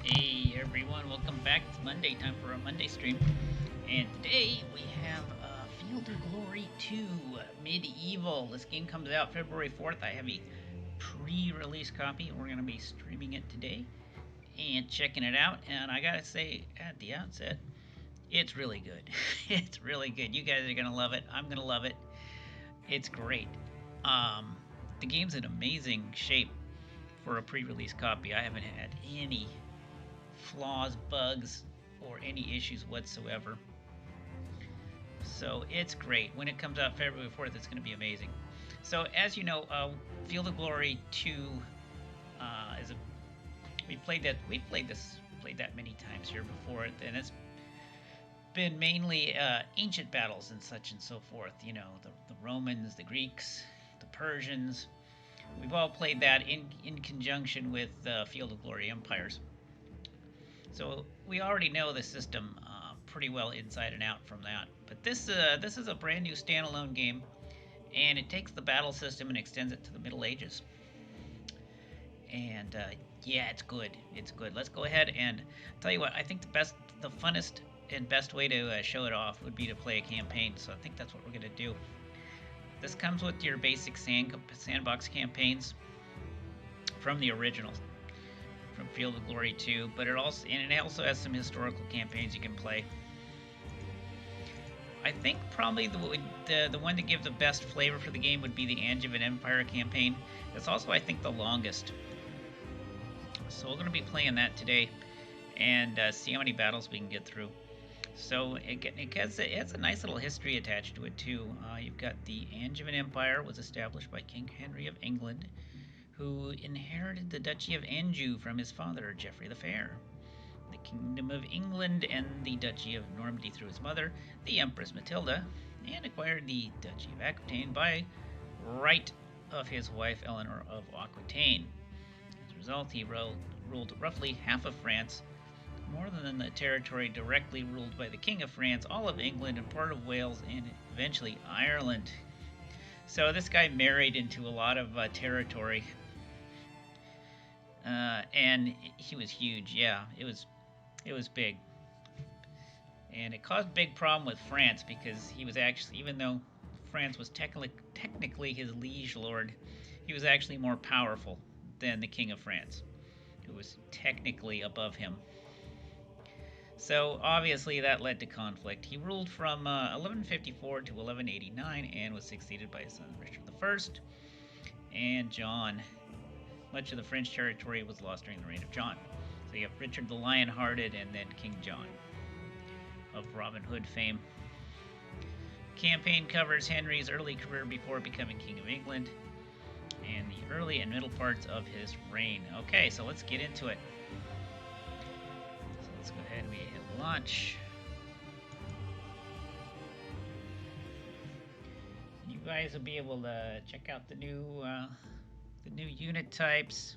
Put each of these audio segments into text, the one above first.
Hey everyone, welcome back. It's Monday, time for a Monday stream. And today we have Field of Glory 2 Medieval. This game comes out February 4th. I have a pre release copy. We're going to be streaming it today and checking it out. And I gotta say at the outset, it's really good. It's really good. You guys are going to love it. I'm going to love it. It's great. Um, the game's in amazing shape for a pre release copy. I haven't had any flaws, bugs, or any issues whatsoever. So it's great. When it comes out February 4th, it's going to be amazing. So as you know, Field of Glory 2 is a we played that many times here before, and it's been mainly ancient battles and such and so forth. You know, the Romans, the Greeks, the Persians. We've all played that in conjunction with Field of Glory Empires. So we already know the system pretty well inside and out from that. But this is a brand new standalone game, and it takes the battle system and extends it to the Middle Ages. And yeah, it's good. It's good. Let's go ahead and tell you what. I think the funnest and best way to show it off would be to play a campaign. So I think that's what we're gonna do. This comes with your basic sandbox campaigns from the original, from Field of Glory 2, but it also has some historical campaigns you can play. I think probably the one to give the best flavor for the game would be the Angevin Empire campaign. It's also, I think, the longest. So we're going to be playing that today and see how many battles we can get through. So it has a nice little history attached to it too. You've got the Angevin Empire was established by King Henry of England, who inherited the Duchy of Anjou from his father, Geoffrey the Fair, the Kingdom of England, and the Duchy of Normandy through his mother, the Empress Matilda, and acquired the Duchy of Aquitaine by right of his wife Eleanor of Aquitaine. As a result, he ruled roughly half of France, more than the territory directly ruled by the King of France, all of England, and part of Wales, and eventually Ireland. So this guy married into a lot of territory. And he was huge. Yeah, it was big, and it caused a big problem with France because he was actually, even though France was technically his liege lord, he was actually more powerful than the King of France, who was technically above him. So obviously that led to conflict. He ruled from 1154 to 1189 and was succeeded by his son Richard I and John. Much of the French territory was lost during the reign of John. So you have Richard the Lion-Hearted and then King John of Robin Hood fame. Campaign covers Henry's early career before becoming King of England and the early and middle parts of his reign. Okay, so let's get into it. So let's go ahead and we hit launch. You guys will be able to check out the new unit types.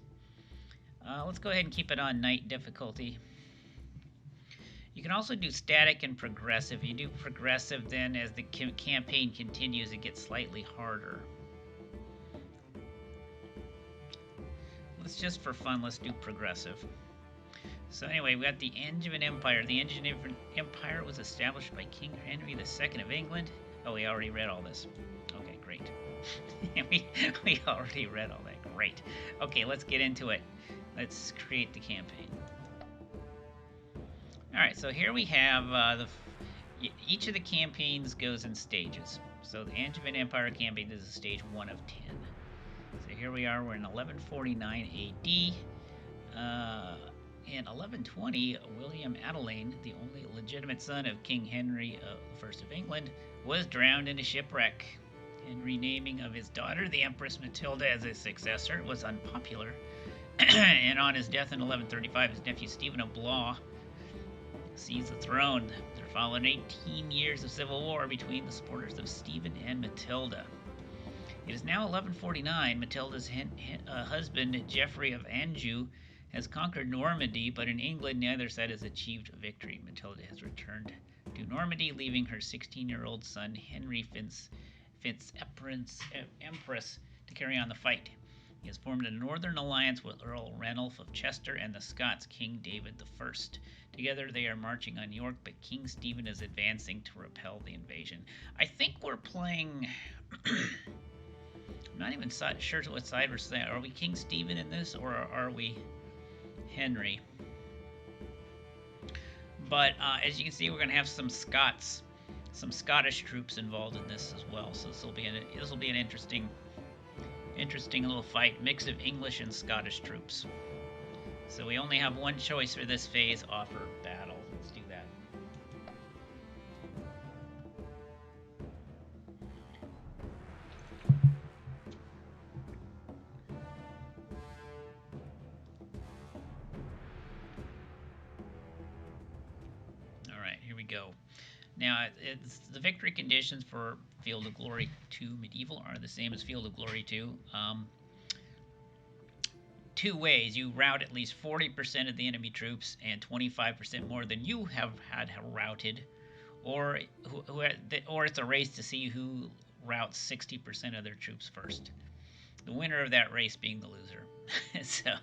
Let's go ahead and keep it on night difficulty. You can also do static and progressive. You do progressive, then as the campaign continues, it gets slightly harder. Let's just for fun, let's do progressive. So anyway, we got the Angevin Empire. The Angevin Empire was established by King Henry II of England. Oh, we already read all this. Okay, great. we already read all that. Great. Okay, let's get into it. Let's create the campaign. All right, so here we have each of the campaigns goes in stages. So the Angevin Empire campaign is stage 1 of 10. So here we are. We're in 1149 A.D. In 1120, William Adelane, the only legitimate son of King Henry I of England, was drowned in a shipwreck. And renaming of his daughter, the Empress Matilda, as his successor was unpopular. And on his death in 1135, his nephew Stephen of Blois seized the throne. There followed 18 years of civil war between the supporters of Stephen and Matilda. It is now 1149. Matilda's husband, Geoffrey of Anjou, has conquered Normandy, but in England, neither side has achieved victory. Matilda has returned to Normandy, leaving her 16-year-old son, Henry Empress, to carry on the fight. He has formed a northern alliance with Earl Ranulph of Chester and the Scots King David I. Together they are marching on York, but King Stephen is advancing to repel the invasion. I think we're playing... I'm not even sure what side we're saying. Are we King Stephen in this, or are we Henry? But as you can see, we're going to have some Scottish troops involved in this as well. So this will be an interesting little fight, mix of English and Scottish troops. So we only have one choice for this phase: offer battle. Let's do that. All right, here we go. Now, the victory conditions for Field of Glory 2 Medieval are the same as Field of Glory 2. Two ways. You rout at least 40% of the enemy troops and 25% more than you have had routed, or it's a race to see who routs 60% of their troops first. The winner of that race being the loser. so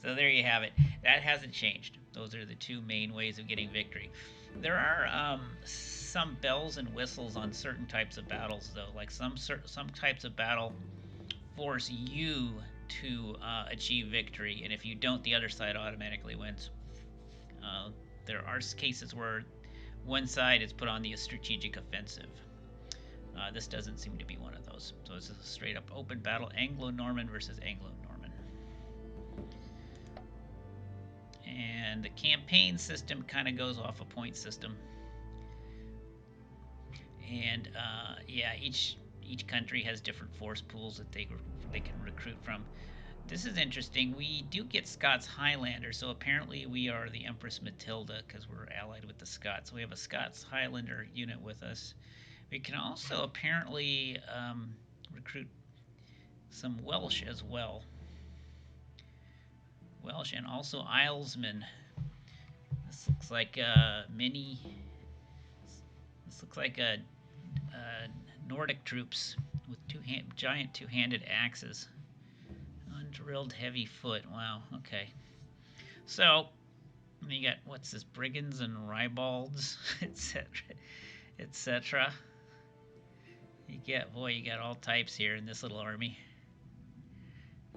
there you have it. That hasn't changed. Those are the two main ways of getting victory. There are some bells and whistles on certain types of battles, though. Like some types of battle force you to achieve victory, and if you don't, the other side automatically wins. There are cases where one side is put on the strategic offensive. This doesn't seem to be one of those. So this is a straight up open battle, Anglo-Norman versus Anglo-Norman. And the campaign system kind of goes off a point system. And yeah, each country has different force pools that they can recruit from. This is interesting. We do get Scots Highlander, so apparently we are the Empress Matilda because we're allied with the Scots. So we have a Scots Highlander unit with us. We can also apparently recruit some Welsh as well. Welsh and also Islesmen. This looks like This looks like Nordic troops with giant two-handed axes. Undrilled heavy foot. Wow. Okay. So you got what's this? Brigands and ribalds, etc., etc. You got all types here in this little army.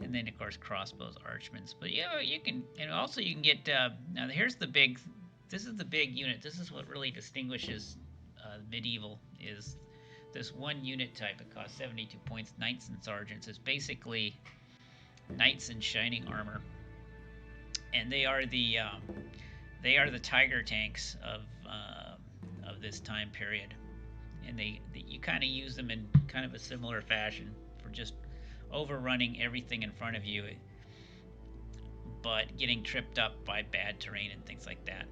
And then of course crossbows, archments. But yeah, you can, and also you can get. Now here's the big. This is the big unit. This is what really distinguishes medieval. Is this one unit type? It costs 72 points. Knights and sergeants. It's basically knights in shining armor, and they are the tiger tanks of this time period. And you kind of use them in kind of a similar fashion for just overrunning everything in front of you, but getting tripped up by bad terrain and things like that.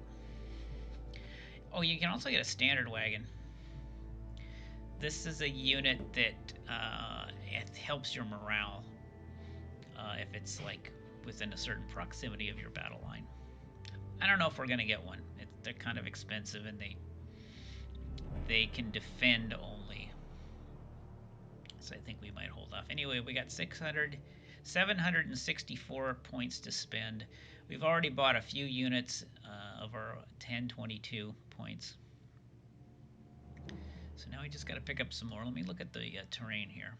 Oh, you can also get a standard wagon. This is a unit that it helps your morale if it's like within a certain proximity of your battle line. I don't know if we're gonna get one. They're kind of expensive, and they can defend only. So I think we might hold off. Anyway, we got 764 points to spend. We've already bought a few units of our 1022 points. So now we just got to pick up some more. Let me look at the terrain here.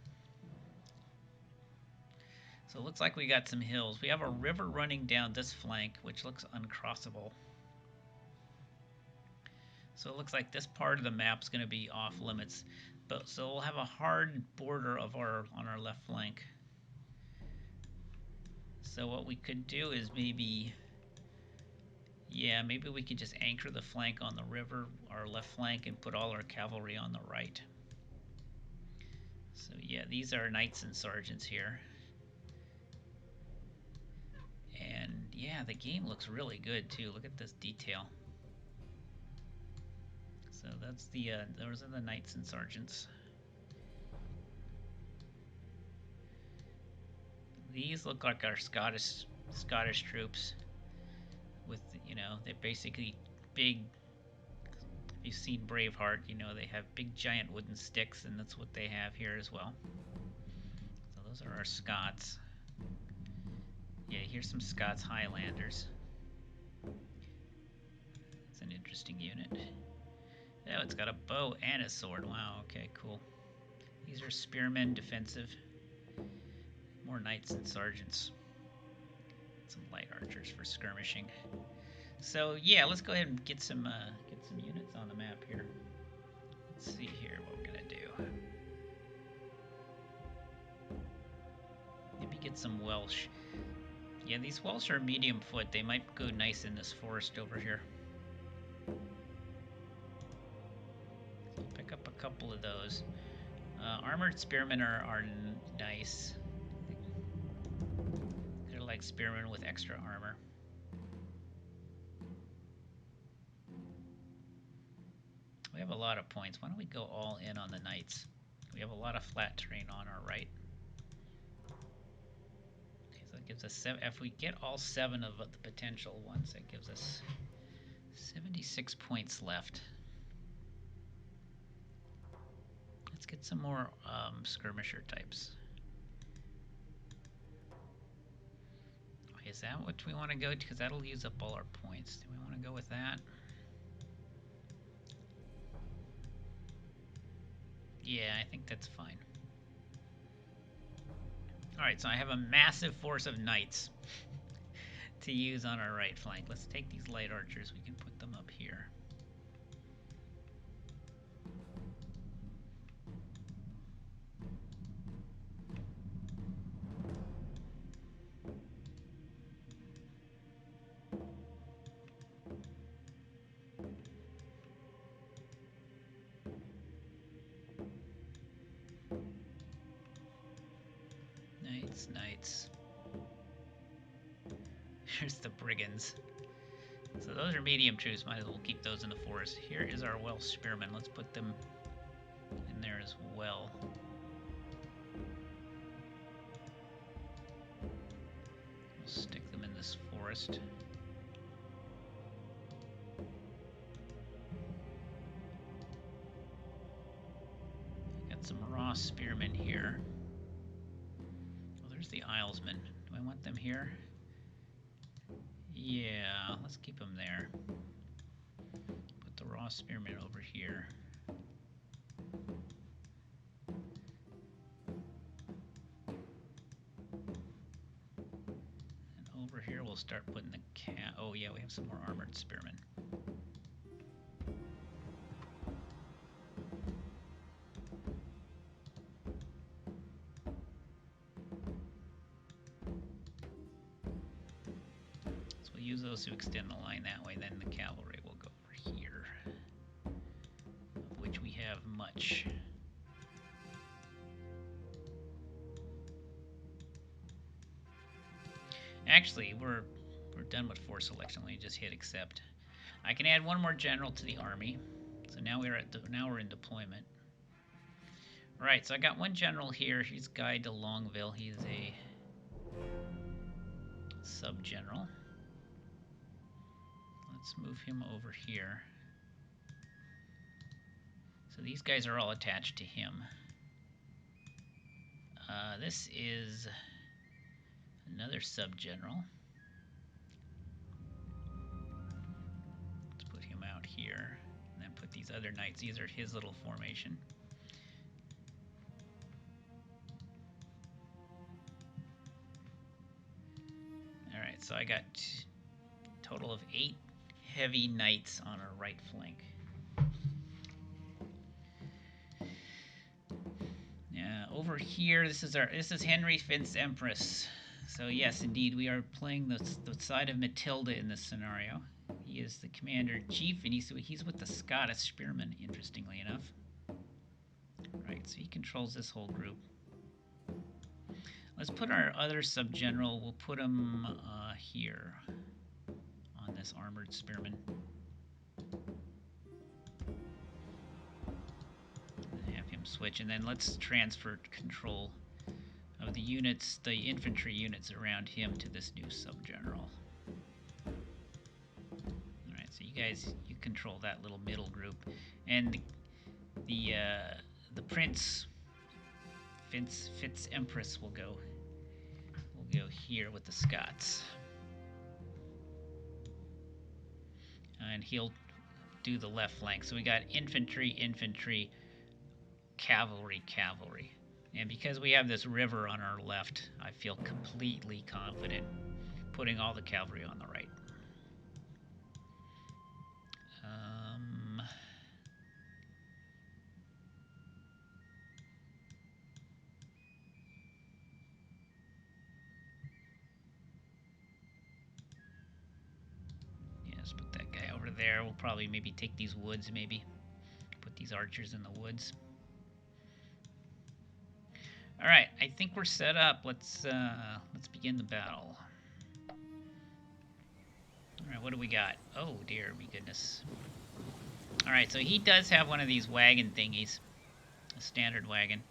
So it looks like we got some hills. We have a river running down this flank, which looks uncrossable. So it looks like this part of the map is going to be off limits. So we'll have a hard border on our left flank. So what we could do is maybe we could just anchor the flank on the river, our left flank, and put all our cavalry on the right. So yeah, these are knights and sergeants here. And yeah, the game looks really good too. Look at this detail. So that's those are the knights and sergeants. These look like our Scottish troops. With they're basically big. If you've seen Braveheart, they have big giant wooden sticks, and that's what they have here as well. So those are our Scots. Yeah, here's some Scots Highlanders. It's an interesting unit. Oh, it's got a bow and a sword. Wow, okay, cool. These are spearmen, defensive. More knights and sergeants. Some light archers for skirmishing. So yeah, let's go ahead and get some units on the map here. Let's see here what we're gonna do. Maybe get some Welsh. Yeah, these Welsh are medium foot. They might go nice in this forest over here. So pick up a couple of those. Armored spearmen are nice. They're like spearmen with extra armor. We have a lot of points. Why don't we go all in on the knights? We have a lot of flat terrain on our right. Okay, so it gives us 7. If we get all 7 of the potential ones, it gives us 76 points left. Let's get some more skirmisher types. Okay, is that what we want to go to? Because that'll use up all our points. Do we want to go with that? Yeah, I think that's fine. Alright, so I have a massive force of knights to use on our right flank. Let's take these light archers. We can put them up here. Knights, knights. Here's the brigands. So those are medium troops. Might as well keep those in the forest. Here is our Welsh spearmen. Let's put them in there as well. We'll stick them in this forest. Got some raw spearmen here. Oh, there's the Islesmen. Do I want them here? Yeah, let's keep them there. Put the raw spearmen over here. And over here we'll start putting the oh yeah, we have some more armored spearmen. So we'll use those to extend the line that way, then the cavalry will go over here, of which we have much. Actually, we're done with force selection. Let me just hit accept. I can add one more general to the army. So now we're in deployment. All right, so I got one general here. He's Guy de Longueville. He's a sub-general. Let's move him over here. So these guys are all attached to him. This is another sub-general. Let's put him out here. And then put these other knights. These are his little formation. Alright, so I got a total of 8 heavy knights on our right flank. Over here, this is Henry Fin's Empress. So yes, indeed, we are playing the side of Matilda in this scenario. He is the commander-in-chief, and he's with the Scottish spearmen, interestingly enough. Right, so he controls this whole group. Let's put our other sub-general, we'll put him here on this armored spearman. Have him switch, and then let's transfer control of the units, the infantry units around him to this new sub-general. Alright, so you guys, you control that little middle group. And the Prince Fitz Empress will go go here with the Scots. And he'll do the left flank. So we got infantry, infantry, cavalry, cavalry. And because we have this river on our left, I feel completely confident putting all the cavalry on the right. Yeah, let's put that guy over there. We'll probably maybe take these woods, maybe. Put these archers in the woods. All right, I think we're set up. Let's begin the battle. All right, what do we got? Oh dear, me goodness. All right, so he does have one of these wagon thingies, a standard wagon.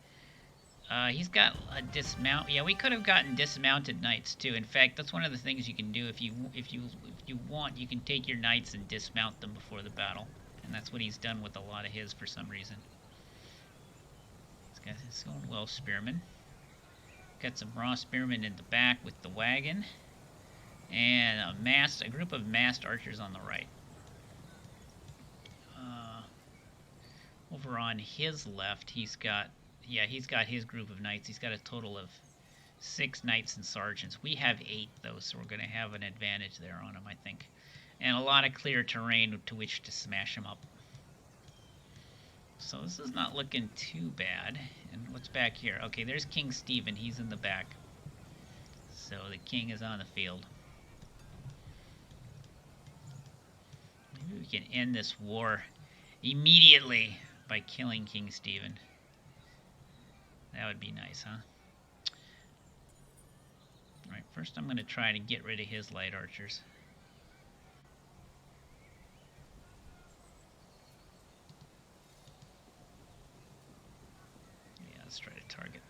He's got a dismount. Yeah, we could have gotten dismounted knights too. In fact, that's one of the things you can do if you want. You can take your knights and dismount them before the battle, and that's what he's done with a lot of his for some reason. This guy's going well, spearmen. Got some raw spearmen in the back with the wagon, and a group of massed archers on the right. Over on his left, he's got his group of knights. He's got a total of 6 knights and sergeants. We have 8, though, so we're going to have an advantage there on him, I think. And a lot of clear terrain to which to smash him up. So this is not looking too bad. And what's back here? Okay, there's King Stephen. He's in the back. So the king is on the field. Maybe we can end this war immediately by killing King Stephen. That would be nice, huh? Alright, first I'm going to try to get rid of his light archers. Yeah, let's try to target.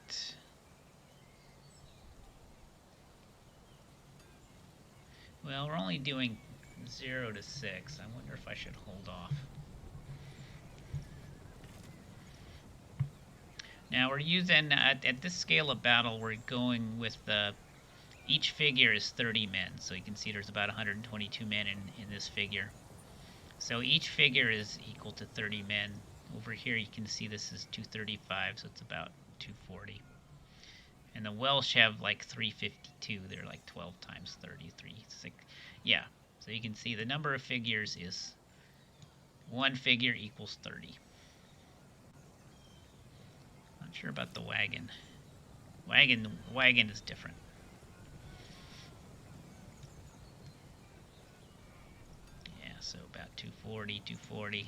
Well, we're only doing 0 to 6. I wonder if I should hold off. Now we're using, at this scale of battle, we're going with each figure is 30 men. So you can see there's about 122 men in this figure. So each figure is equal to 30 men. Over here you can see this is 235, so it's about 240. And the Welsh have like 352. They're like 12 times 33. Yeah, so you can see the number of figures is 1 figure equals 30. Not sure about the wagon. Wagon is different. Yeah, so about 240, 240.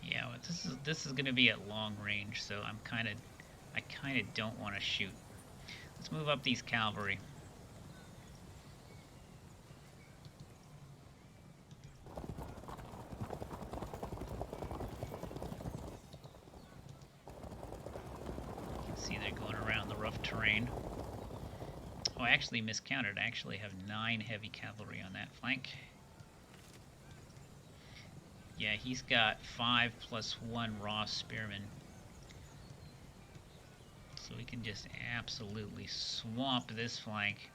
Yeah, well, this is going to be at long range, so I kind of don't want to shoot. Let's move up these cavalry. You can see they're going around the rough terrain. Oh, I actually miscounted. I actually have 9 heavy cavalry on that flank. Yeah, he's got 5 plus 1 raw spearmen. So we can just absolutely swamp this flank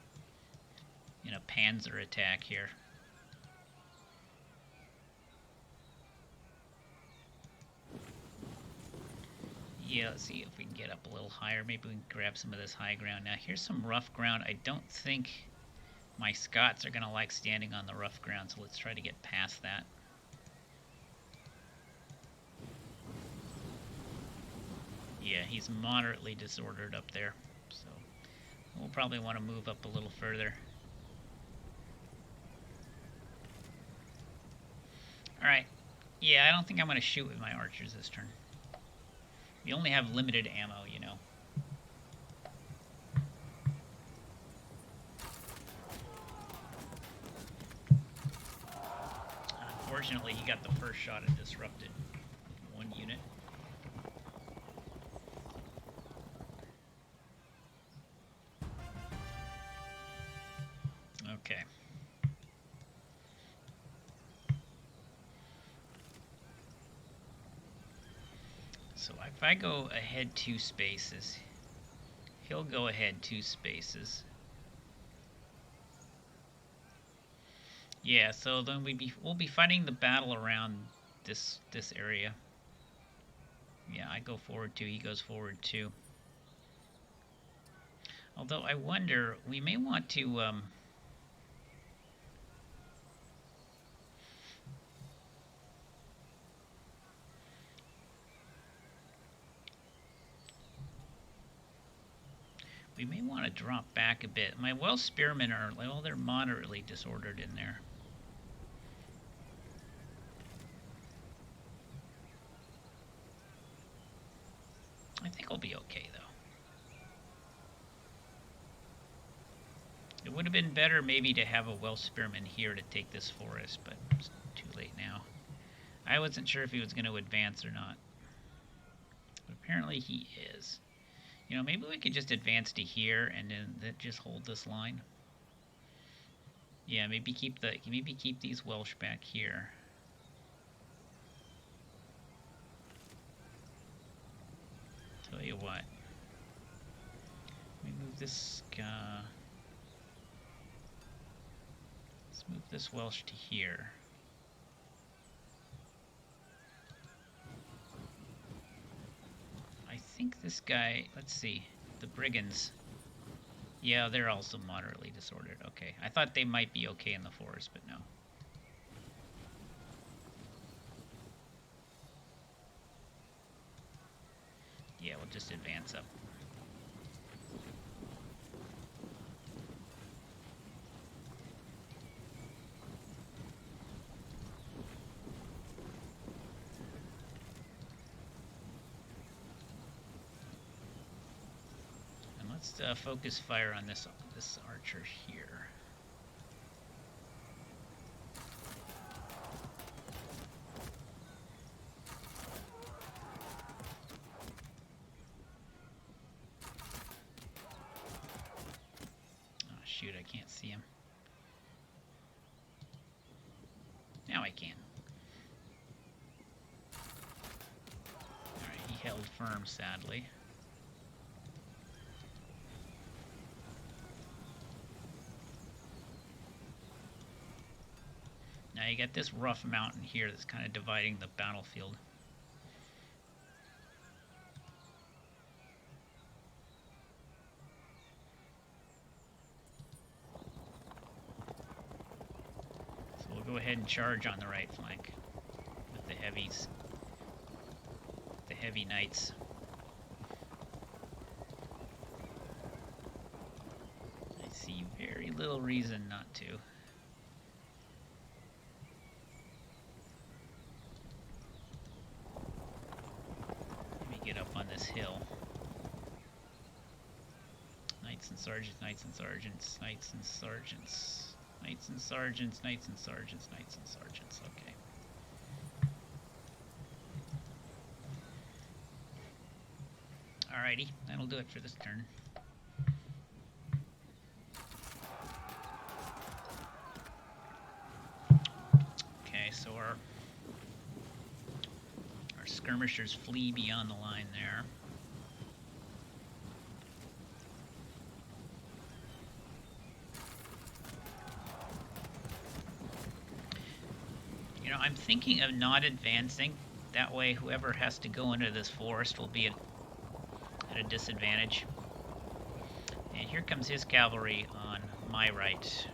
in a panzer attack here. Yeah, let's see if we can get up a little higher. Maybe we can grab some of this high ground. Now, here's some rough ground. I don't think my Scots are going to like standing on the rough ground, so let's try to get past that. Yeah, he's moderately disordered up there, so we'll probably want to move up a little further. Alright, Yeah, I don't think I'm going to shoot with my archers this turn. We only have limited ammo, you know. Unfortunately, he got the first shot and disrupted one unit. Okay. So if I go ahead 2 spaces, he'll go ahead 2 spaces. Yeah, so then we'll be fighting the battle around this area. Yeah, I go forward 2, he goes forward 2. Although I wonder, we may want to we may want to drop back a bit. My Welsh spearmen are, well, they're moderately disordered in there. I think we'll be okay, though. It would have been better maybe to have a Welsh spearman here to take this forest, but it's too late now. I wasn't sure if he was going to advance or not. But apparently he is. You know, maybe we could just advance to here and then just hold this line. Yeah, maybe keep these Welsh back here. Tell you what. Let me move this guy. Let's move this Welsh to here. I think this guy, let's see, the brigands. Yeah, they're also moderately disordered. Okay, I thought they might be okay in the forest, but no. Yeah, we'll just advance up. And let's focus fire on this archer here. Shoot, I can't see him. Now I can. Alright, he held firm, sadly. Now you got this rough mountain here that's kind of dividing the battlefield. Go ahead and charge on the right flank with the heavies, the heavy knights. I see very little reason not to. Let me get up on this hill. Knights and sergeants, knights and sergeants, knights and sergeants. Knights and sergeants, knights and sergeants, knights and sergeants, okay. Alrighty, that'll do it for this turn. Okay, so our skirmishers flee beyond the line there. You know, I'm thinking of not advancing. That way, whoever has to go into this forest will be at a disadvantage. And here comes his cavalry on my right.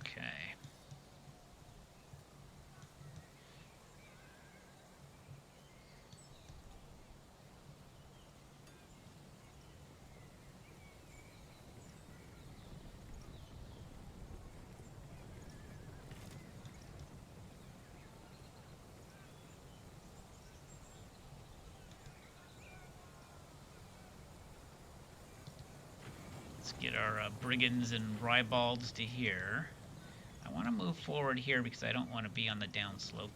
Okay. Let's get our brigands and ribalds to here. I want to move forward here because I don't want to be on the downslope.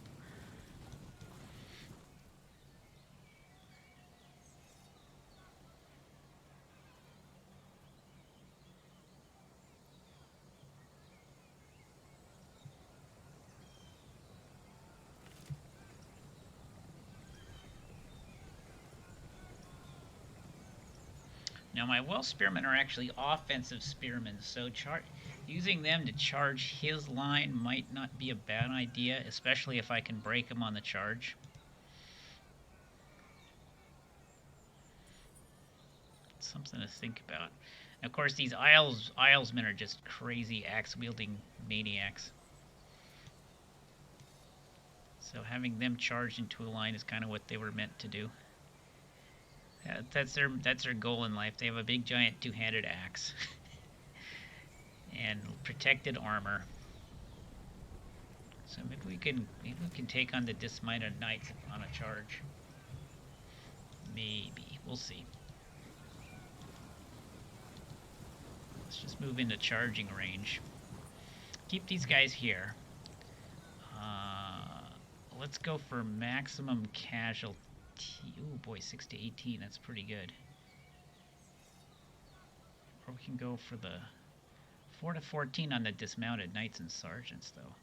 Now my Welsh spearmen are actually offensive spearmen, so using them to charge his line might not be a bad idea, especially if I can break him on the charge. It's something to think about. And of course, these Islesmen are just crazy axe-wielding maniacs. So having them charged into a line is kind of what they were meant to do. That's their goal in life. They have a big giant two-handed axe and protected armor. So maybe we can take on the dismounted knights on a charge. Maybe. We'll see. Let's just move into charging range. Keep these guys here. Let's go for maximum casualty. Ooh boy, 6 to 18. That's pretty good. Or we can go for the 4 to 14 on the dismounted knights and sergeants, though.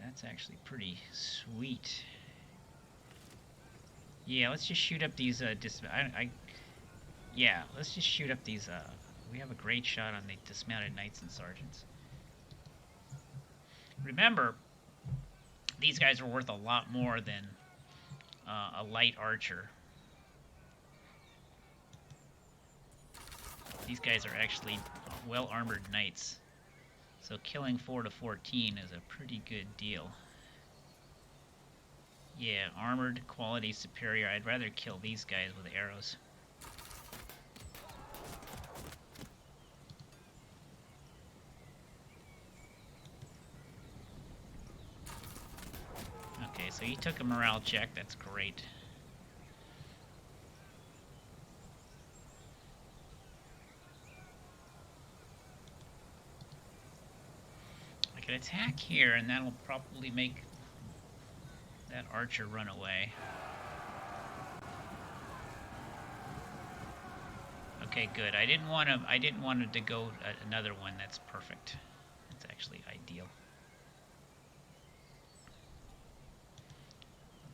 That's actually pretty sweet. Yeah, let's just shoot up these yeah, let's just shoot up these we have a great shot on the dismounted knights and sergeants. Remember, these guys are worth a lot more than a light archer. These guys are actually well-armored knights. So killing 4 to 14 is a pretty good deal. Yeah, armored, quality superior. I'd rather kill these guys with arrows. Okay, so he took a morale check. That's great. I can attack here, and that'll probably make that archer run away. Okay, good. I didn't want it to go another one. That's perfect. That's actually ideal.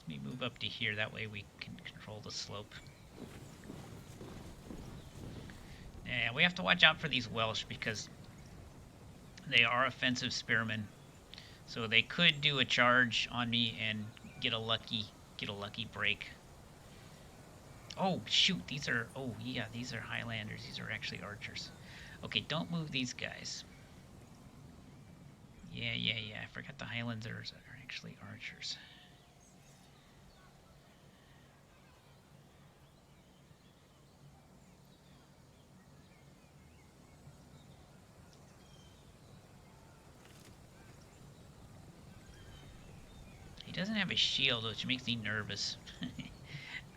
Let me move up to here. That way we can control the slope. Yeah, we have to watch out for these Welsh because they are offensive spearmen. So they could do a charge on me and get a lucky break. Oh, shoot, these are Highlanders. These are actually archers. Okay, don't move these guys. Yeah, I forgot the Highlanders are actually archers. He doesn't have a shield, which makes me nervous.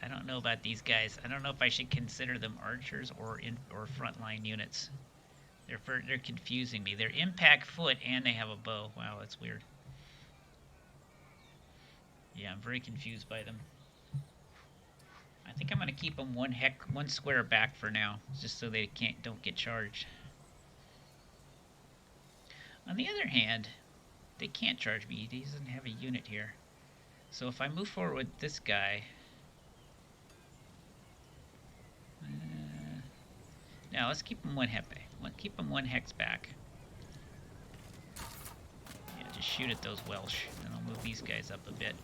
I don't know about these guys. I don't know if I should consider them archers or frontline units. They're confusing me. They're impact foot and they have a bow. Wow, that's weird. Yeah, I'm very confused by them. I think I'm gonna keep them one square back for now, just so they don't get charged. On the other hand, they can't charge me. He doesn't have a unit here. So if I move forward with this guy, now let's keep him one hex back. Yeah, just shoot at those Welsh, and I'll move these guys up a bit.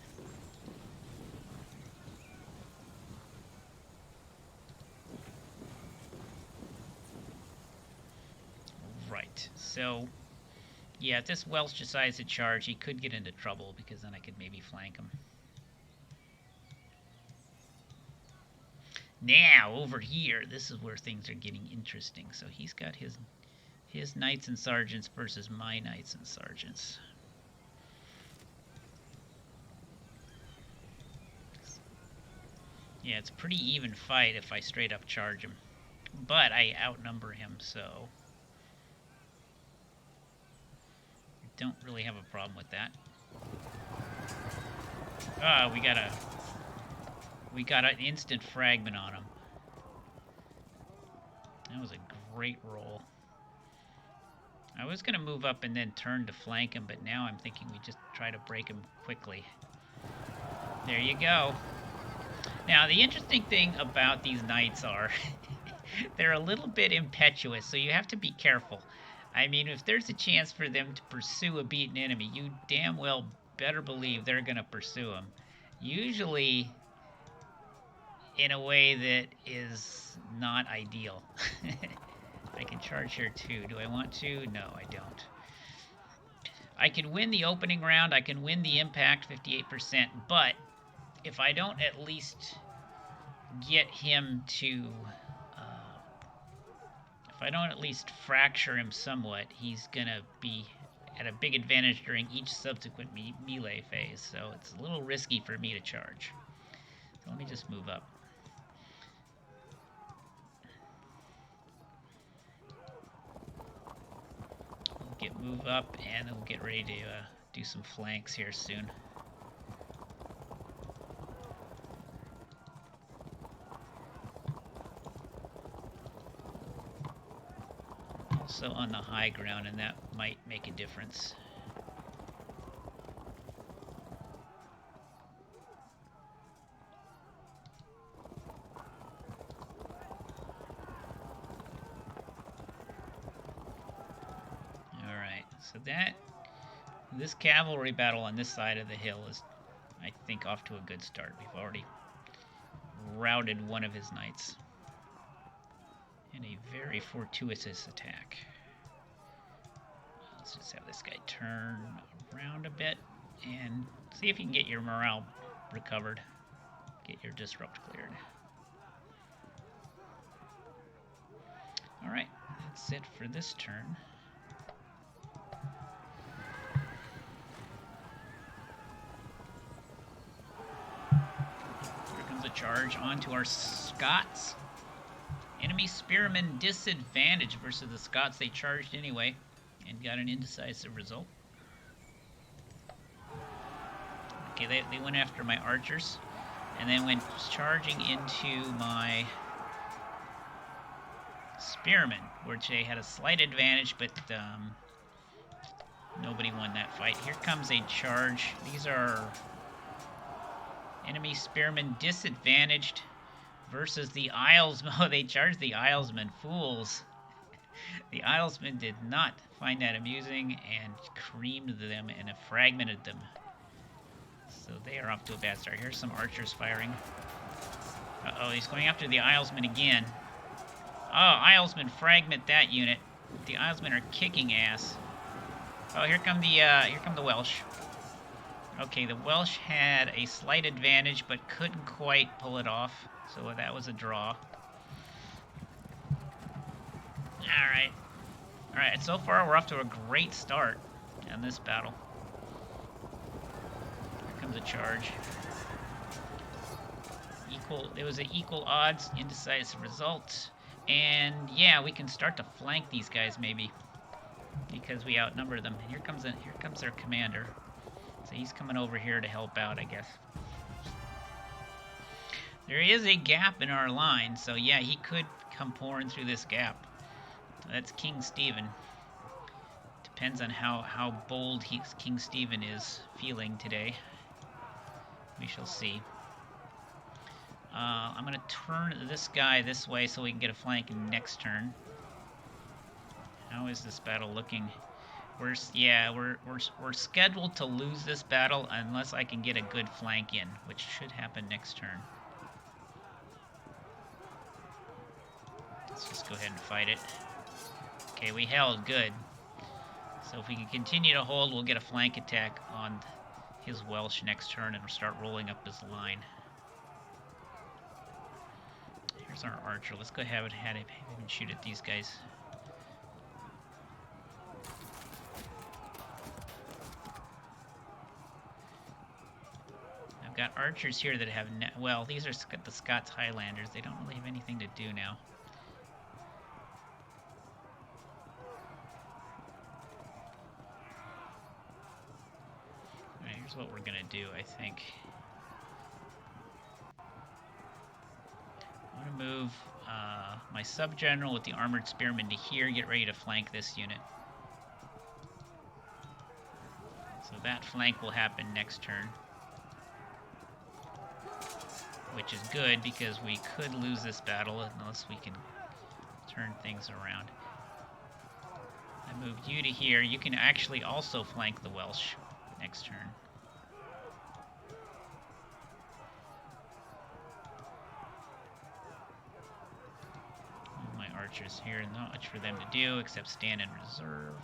Right. So, yeah, if this Welsh decides to charge, he could get into trouble because then I could maybe flank him. Now, over here, this is where things are getting interesting. So he's got his knights and sergeants versus my knights and sergeants. Yeah, it's a pretty even fight if I straight up charge him. but I outnumber him, so I don't really have a problem with that. Ah, we got an instant fragment on him. That was a great roll. I was going to move up and then turn to flank him, but now I'm thinking we just try to break him quickly. There you go. Now, the interesting thing about these knights are they're a little bit impetuous, so you have to be careful. I mean, if there's a chance for them to pursue a beaten enemy, you damn well better believe they're going to pursue him. Usually in a way that is not ideal. I can charge here too. Do I want to? No, I don't. I can win the opening round. I can win the impact 58%, but if I don't at least get him to... if I don't at least fracture him somewhat, he's going to be at a big advantage during each subsequent melee phase, so it's a little risky for me to charge. So let me just move up. Move up, and we'll get ready to do some flanks here soon. Also on the high ground, and that might make a difference. So this cavalry battle on this side of the hill is, I think, off to a good start. We've already routed one of his knights in a very fortuitous attack. Let's just have this guy turn around a bit and see if you can get your morale recovered. Get your disrupt cleared. Alright, that's it for this turn. Charge onto our Scots. Enemy spearmen disadvantage versus the Scots. They charged anyway and got an indecisive result. Okay, they went after my archers and then went charging into my spearmen, which they had a slight advantage, but nobody won that fight. Here comes a charge. These are enemy spearmen disadvantaged versus the Islesmen. Oh, they charged the Islesmen. Fools. The Islesmen did not find that amusing and creamed them and fragmented them. So they are off to a bad start. Here's some archers firing. Uh-oh, he's going after the Islesmen again. Oh, Islesmen fragment that unit. The Islesmen are kicking ass. Oh, here come the Welsh. Okay, the Welsh had a slight advantage, but couldn't quite pull it off, so that was a draw. Alright, so far we're off to a great start in this battle. Here comes a charge. There was an equal odds, indecisive result, and yeah, we can start to flank these guys maybe, because we outnumber them. And here comes their commander. So he's coming over here to help out, I guess. There is a gap in our line, so yeah, he could come pouring through this gap. That's King Stephen. Depends on how bold King Stephen is feeling today. We shall see. I'm going to turn this guy this way so we can get a flank in next turn. How is this battle looking? We're scheduled to lose this battle unless I can get a good flank in, which should happen next turn. Let's just go ahead and fight it. Okay, we held. Good. So if we can continue to hold, we'll get a flank attack on his Welsh next turn and we'll start rolling up his line. Here's our archer. Let's go ahead and have him shoot at these guys. I've got archers here that have... well, these are the Scots Highlanders. They don't really have anything to do now. Here's what we're going to do, I think. I'm going to move my sub-general with the armored spearmen to here, get ready to flank this unit. So that flank will happen next turn. Which is good, because we could lose this battle unless we can turn things around. I moved you to here. You can actually also flank the Welsh next turn. My archers here, not much for them to do except stand in reserve.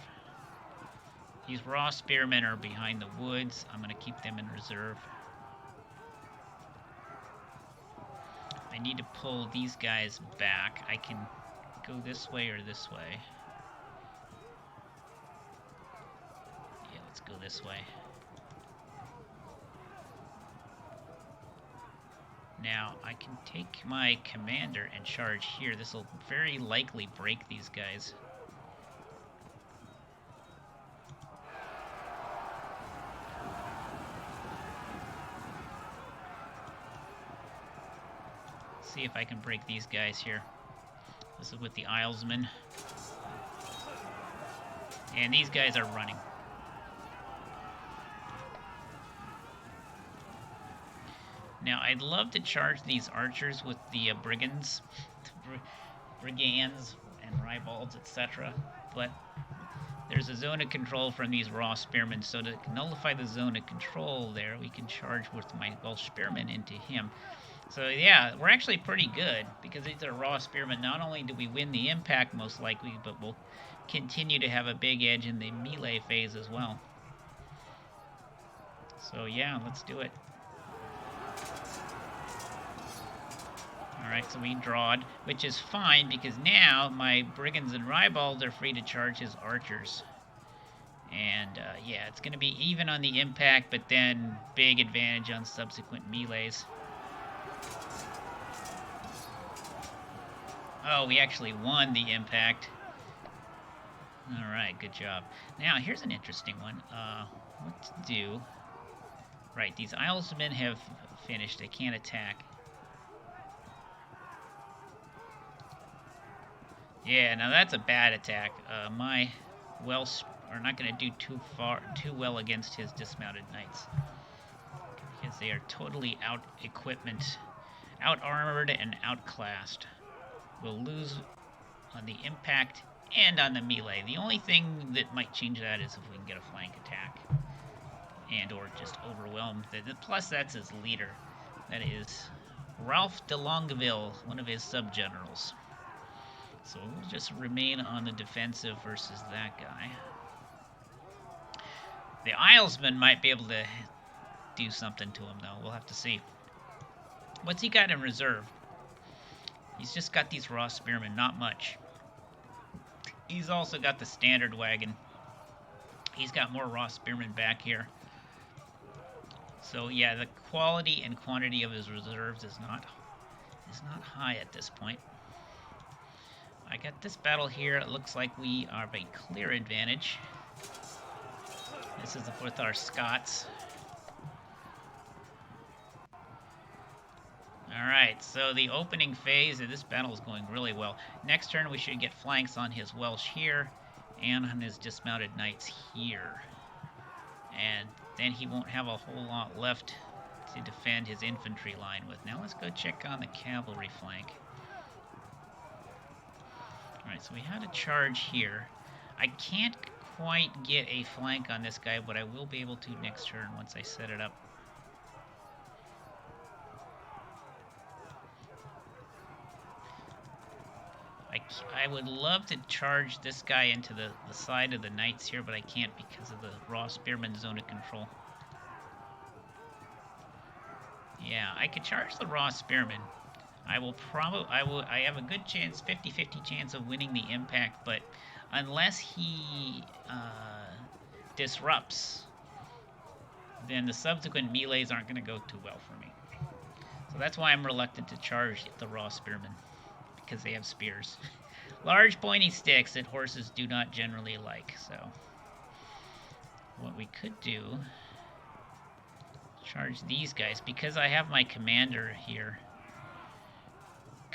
These raw spearmen are behind the woods. I'm going to keep them in reserve. I need to pull these guys back. I can go this way or this way. Yeah, let's go this way. Now, I can take my commander and charge here. This will very likely break these guys. See if I can break these guys here. This is with the Islesmen. And these guys are running. Now, I'd love to charge these archers with the brigands, brigands and ribalds, etc. But there's a zone of control from these raw spearmen, so to nullify the zone of control there, we can charge with my Welsh spearmen into him. So yeah, we're actually pretty good, because these are raw spearmen. Not only do we win the impact most likely, but we'll continue to have a big edge in the melee phase as well. So yeah, let's do it. Alright, so we drawed, which is fine, because now my brigands and ribalds are free to charge his archers. And yeah, it's going to be even on the impact, but then big advantage on subsequent melees. Oh, we actually won the impact. Alright, good job. Now, here's an interesting one. What to do? Right, these Islesmen have finished. They can't attack. Yeah, now that's a bad attack. My Welsh are not going to do too well against his dismounted knights, because they are totally out-armored and outclassed. We'll lose on the impact and on the melee. The only thing that might change that is if we can get a flank attack and or just overwhelm. Plus, that's his leader. That is Ralph de Longueville, one of his sub-generals. So we'll just remain on the defensive versus that guy. The Islesman might be able to do something to him, though. We'll have to see. What's he got in reserve? He's just got these raw spearmen, not much. He's also got the standard wagon. He's got more raw spearmen back here. So yeah, the quality and quantity of his reserves is not high at this point. I got this battle here. It looks like we have a clear advantage. This is with our Scots. Alright, so the opening phase of this battle is going really well. Next turn we should get flanks on his Welsh here and on his dismounted knights here. And then he won't have a whole lot left to defend his infantry line with. Now let's go check on the cavalry flank. Alright, so we had a charge here. I can't quite get a flank on this guy, but I will be able to next turn once I set it up. I would love to charge this guy into the side of the knights here, but I can't because of the raw spearman zone of control. Yeah, I could charge the raw spearman. I have a good chance, 50-50 chance of winning the impact, but unless he disrupts, then the subsequent melees aren't going to go too well for me. So that's why I'm reluctant to charge the raw spearmen, because they have spears. Large pointy sticks that horses do not generally like, so what we could do charge these guys because I have my commander here.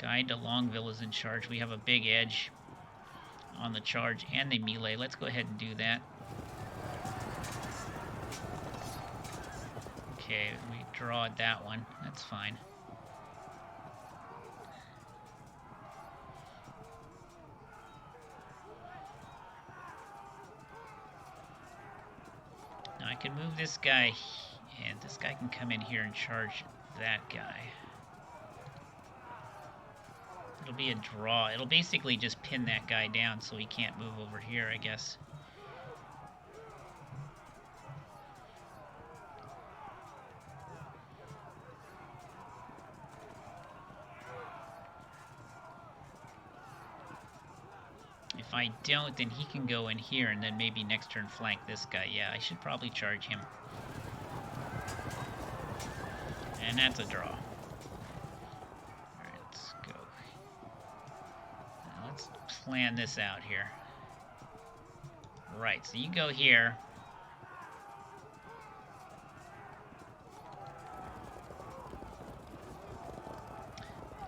Guide to Longville is in charge. We have a big edge on the charge and the melee. Let's go ahead and do that. Okay, we drawed that one. That's fine. Now I can move this guy, and this guy can come in here and charge that guy. It'll be a draw. It'll basically just pin that guy down so he can't move over here, I guess. If I don't, then he can go in here and then maybe next turn flank this guy. Yeah, I should probably charge him. And that's a draw. Alright, let's go. Now let's plan this out here. Right, so you go here.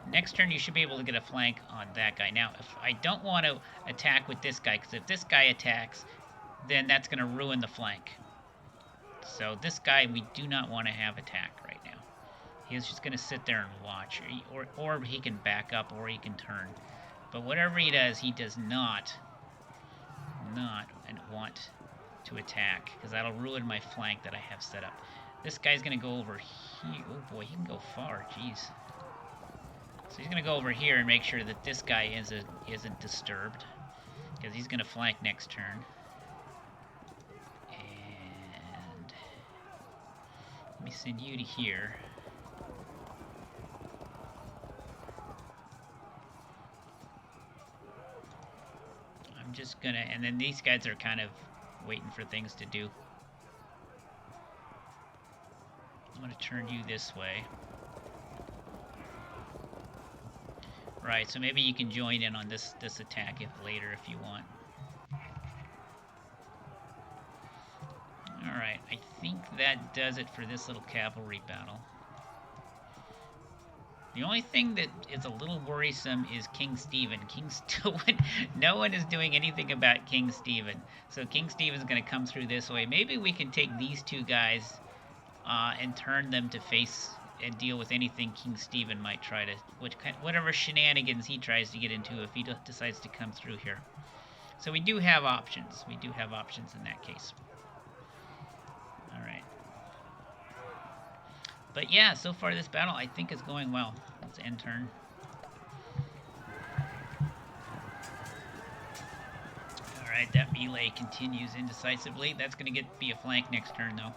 Next turn, you should be able to get a flank on that guy. Now, if I don't want to attack with this guy, because if this guy attacks, then that's going to ruin the flank. So this guy, we do not want to have attack right now. He's just going to sit there and watch. Or he can back up, or he can turn. But whatever he does not want to attack, because that'll ruin my flank that I have set up. This guy's going to go over here. Oh boy, he can go far. Jeez. So he's going to go over here and make sure that this guy isn't disturbed, because he's going to flank next turn. And let me send you to here. I'm just going to, and then these guys are kind of waiting for things to do. I'm going to turn you this way. Right, so maybe you can join in on this attack later if you want. Alright, I think that does it for this little cavalry battle. The only thing that is a little worrisome is King Stephen. No one is doing anything about King Stephen. So King Stephen's going to come through this way. Maybe we can take these two guys and turn them to face and deal with anything King Stephen might try to, whatever shenanigans he tries to get into if he decides to come through here. So we do have options. We do have options in that case. All right. But yeah, so far this battle I think is going well. Let's end turn. All right, that melee continues indecisively. That's going to be a flank next turn though.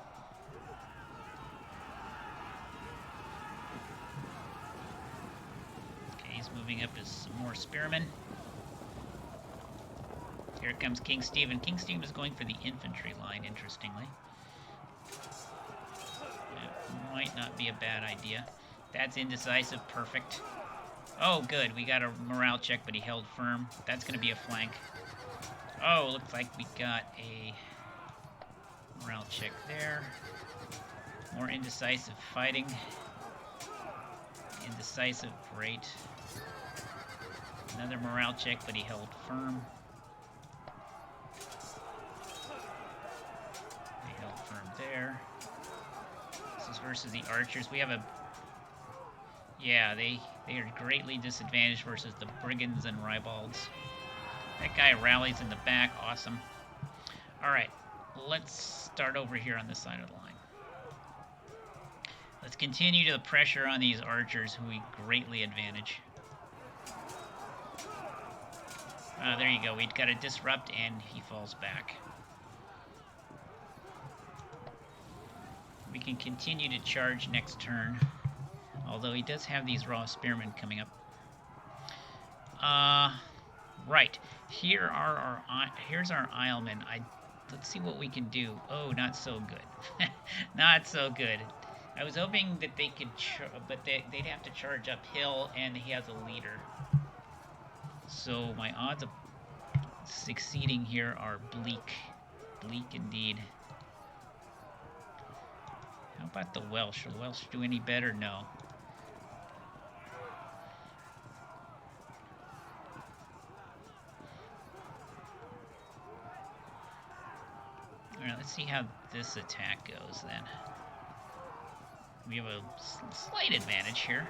Moving up is some more spearmen. Here comes King Stephen. King Stephen is going for the infantry line, interestingly. That might not be a bad idea. That's indecisive. Perfect. Oh, good. We got a morale check, but he held firm. That's going to be a flank. Oh, looks like we got a morale check there. More indecisive fighting. Indecisive, great. Another morale check, but he held firm. He held firm there. This is versus the archers. We have a... Yeah, they are greatly disadvantaged versus the brigands and ribalds. That guy rallies in the back. Awesome. Alright, let's start over here on this side of the line. Let's continue to the pressure on these archers, who we greatly advantage. There you go. We've got a disrupt, and he falls back. We can continue to charge next turn, although he does have these raw spearmen coming up. Right. Here's our Islemen. Let's see what we can do. Oh, not so good. Not so good. I was hoping that they could, but they'd have to charge uphill, and he has a leader. So my odds of succeeding here are bleak. Bleak indeed. How about the Welsh? Will the Welsh do any better? No. Alright, let's see how this attack goes then. We have a slight advantage here.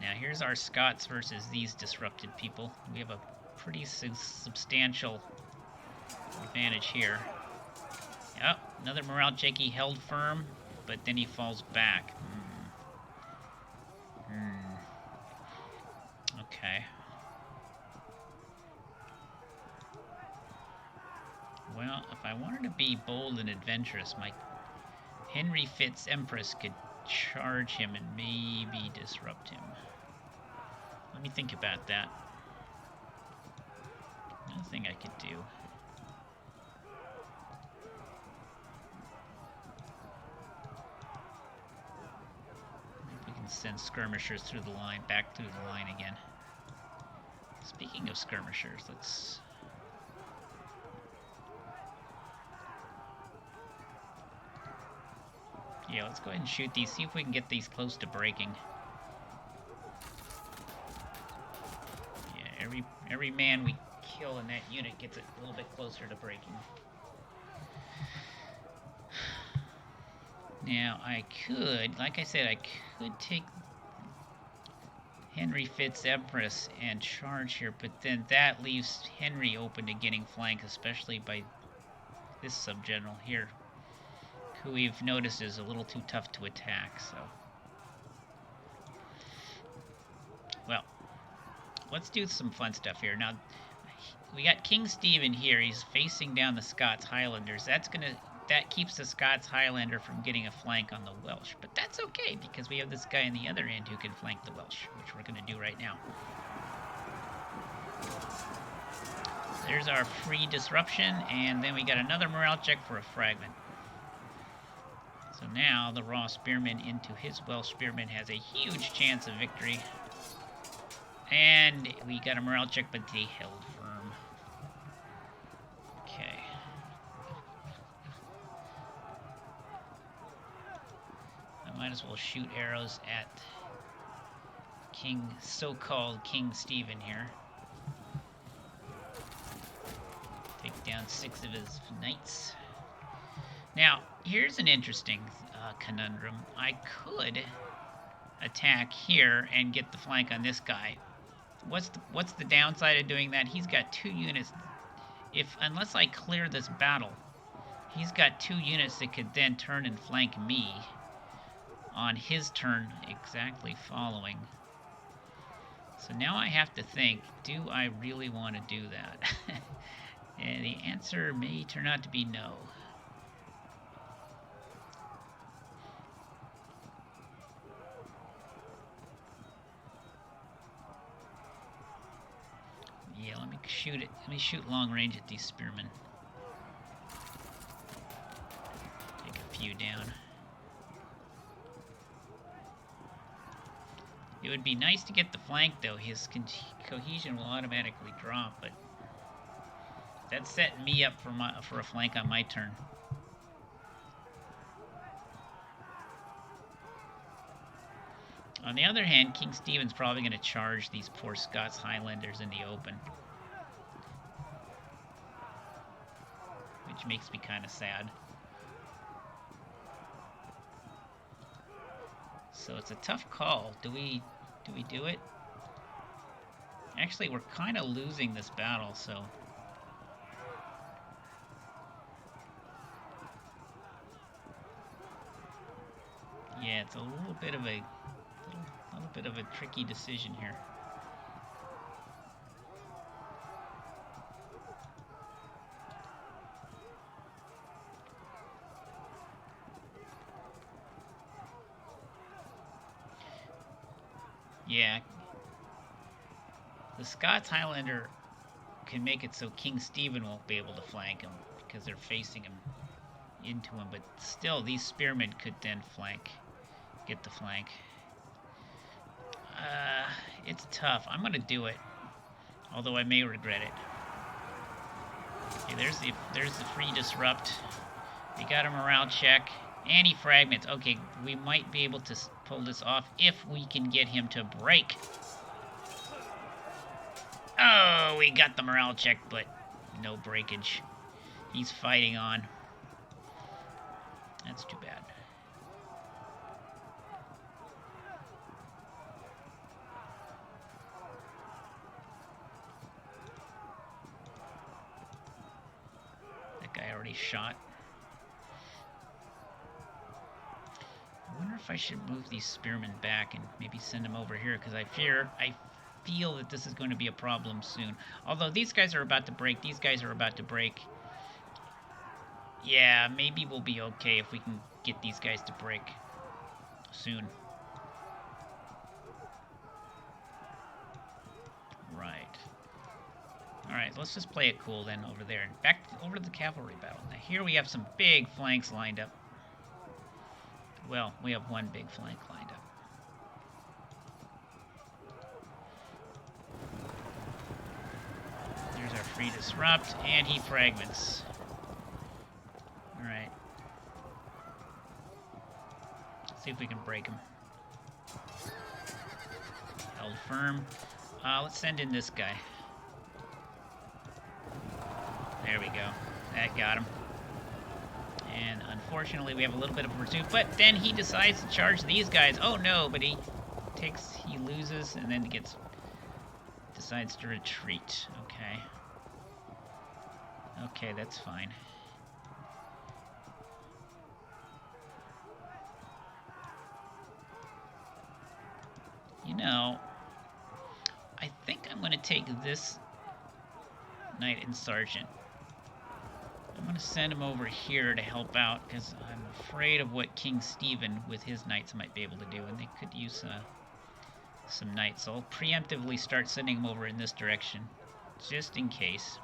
Now here's our Scots versus these disrupted people. We have a pretty substantial advantage here. Yep, another morale check. He held firm, but then he falls back. Okay. Well, if I wanted to be bold and adventurous, my Henry Fitz Empress could charge him and maybe disrupt him. Let me think about that. Another thing I could do. Maybe we can send skirmishers through the line, back through the line again. Speaking of skirmishers, let's... Yeah, let's go ahead and shoot these, see if we can get these close to breaking. Yeah, every man we kill in that unit gets it a little bit closer to breaking. Now, I could, like I said, I could take Henry Fitz Empress and charge here, but then that leaves Henry open to getting flanked, especially by this subgeneral here, who we've noticed is a little too tough to attack, so... Well, let's do some fun stuff here. Now, we got King Stephen here. He's facing down the Scots Highlanders. That keeps the Scots Highlander from getting a flank on the Welsh. But that's okay, because we have this guy on the other end who can flank the Welsh, which we're going to do right now. There's our free disruption, and then we got another morale check for a fragment. So now the raw spearman into his Welsh spearman has a huge chance of victory. And we got a morale check, but they held firm. Okay. I might as well shoot arrows at so-called King Stephen here. Take down 6 of his knights. Now, here's an interesting conundrum. I could attack here and get the flank on this guy. What's the downside of doing that? He's got 2 units. Unless I clear this battle, he's got 2 units that could then turn and flank me on his turn exactly following. So now I have to think, do I really want to do that? And the answer may turn out to be no. Yeah, let me shoot it. Let me shoot long range at these spearmen. Take a few down. It would be nice to get the flank, though. His cohesion will automatically drop, but that's setting me up for a flank on my turn. On the other hand, King Stephen's probably going to charge these poor Scots Highlanders in the open, which makes me kind of sad. So it's a tough call. Do we do it? Actually, we're kind of losing this battle, so... Yeah, it's a little bit of a tricky decision here. Yeah. The Scots Highlander can make it so King Stephen won't be able to flank him because they're facing him into him, but still these spearmen could then get the flank. It's tough. I'm gonna do it, although I may regret it. Okay, there's the free disrupt. We got a morale check. And he fragments. Okay, we might be able to pull this off if we can get him to break. Oh, we got the morale check, but no breakage. He's fighting on. That's too bad. That guy already shot. I wonder if I should move these spearmen back and maybe send them over here, because I feel that this is going to be a problem soon. Although these guys are about to break. These guys are about to break. Yeah, maybe we'll be okay if we can get these guys to break soon. Right. Alright, let's just play it cool then over there. Back over to the cavalry battle. Now here we have some big flanks lined up. Well, we have one big flank lined up. There's our free disrupt, and he fragments. Alright. See if we can break him. Held firm. Let's send in this guy. There we go. That got him. And unfortunately, we have a little bit of pursuit. But then he decides to charge these guys. Oh no! But he loses, and then decides to retreat. Okay. Okay, that's fine. You know, I think I'm going to take this knight and sergeant. I'm going to send him over here to help out, because I'm afraid of what King Stephen with his knights might be able to do, and they could use some knights. So I'll preemptively start sending them over in this direction, just in case.